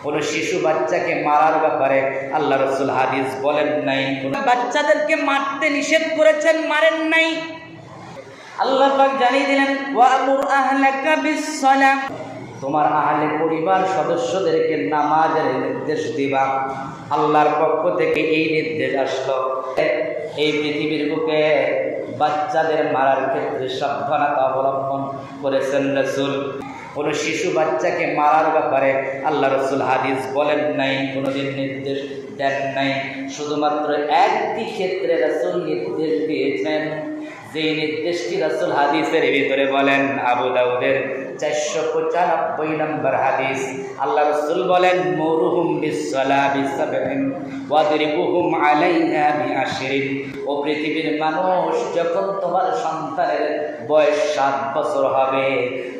কোন শিশু বাচ্চাকে মারার ব্যাপারে আল্লাহ রাসূল হাদিস বলেন নাই। কোন বাচ্চাদেরকে মারতে নিষেধ করেছেন, মারেন নাই। আল্লাহ পাক জানিয়ে দিলেন ওয়া'মুর আহলাকা বিস-সালাহ, তোমার আহলে পরিবার সদস্যদেরকে নামাজের নির্দেশ দিবা। আল্লাহর পক্ষ থেকে এই নির্দেশ আসলো। এই পৃথিবীর বুকে বাচ্চাদের মারার ক্ষেত্রে সাবধানতা অবলম্বন করেছেন রাসূল। কোন শিশু বাচ্চাকে মারার ব্যাপারে আল্লাহ রাসূল হাদিস বলেন নাই, কোনোদিন নির্দেশ দেন নাই। শুধুমাত্র একটি ক্ষেত্রে রাসূল নির্দেশ দিয়েছেন, যে নির্দেশটি রাসূল হাদিসের ভিতরে বলেন, আবু দাউদের 495 নম্বর হাদিস। আল্লাহ রাসূল বলেন মুরুহুম বিস-সালাতি সাব'িন ওয়াদরিবুহুম আলাইহা বি'আশরিন। ও পৃথিবীর মানুষ, যখন তোমার সন্তানের বয়স 7 বছর হবে,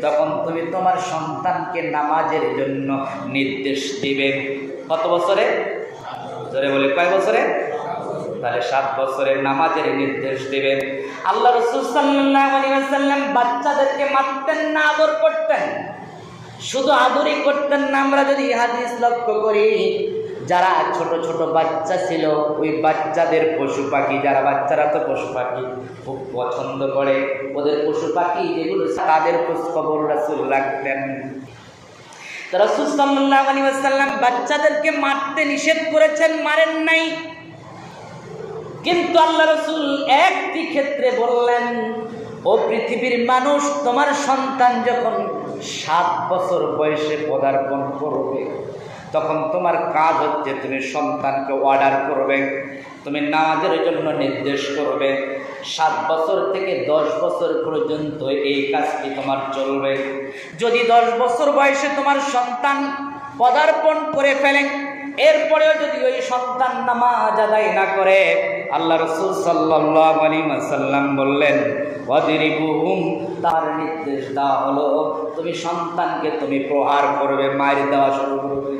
তখন তুমি তোমার সন্তানকে নামাজের জন্য নির্দেশ দিবে। কত বছরে? জোরে বলে, কয় বছরে? তাহলে 7 বছরের নামাজের নির্দেশ দিবেন। আল্লাহ রাসূল সাল্লাল্লাহু আলাইহি ওয়াসাল্লাম বাচ্চাদেরকে মারতেন না, আদর করতেন। শুধু আদরই করতেন না। আমরা যদি হাদিস লক্ষ্য করি, যারা ছোট ছোট বাচ্চা ছিল, ওই বাচ্চাদের পশু পাখি, যারা বাচ্চারা তো পশু পাখি খুব পছন্দ করে, ওদের পশু পাখি যেগুলো, তাদের খোঁজ খবর রাসূল রাখতেন। রাসূল সাল্লাল্লাহু আলাইহি ওয়াসাল্লাম বাচ্চাদেরকে মারতে নিষেধ করেছেন, মারেন নাই। কিন্তু আল্লাহ রাসূল একটি ক্ষেত্রে বললেন, ও পৃথিবীর মানুষ, তোমার সন্তান যখন 7 বছর বয়সে পদার্পণ করবে, তখন তোমার কাজ হচ্ছে তুমি সন্তানকে অর্ডার করবে, তুমি নামাজের জন্য নির্দেশ করবে। 7 বছর থেকে 10 বছর পর্যন্ত এই কাজটি তোমার চলবে। যদি 10 বছর বয়সে তোমার সন্তান পদার্পণ করে ফেলে, এরপরেও যদি ওই সন্তান নামাজ আদায় না করে, আল্লাহ রাসূল সাল্লাল্লাহু আলাইহি ওয়াসাল্লাম বললেন ওয়াদরিবুহুম, তার নির্দেশ দেওয়া হলো তুমি সন্তানকে তুমি প্রহার করবে, মার দেওয়া শুরু করবে।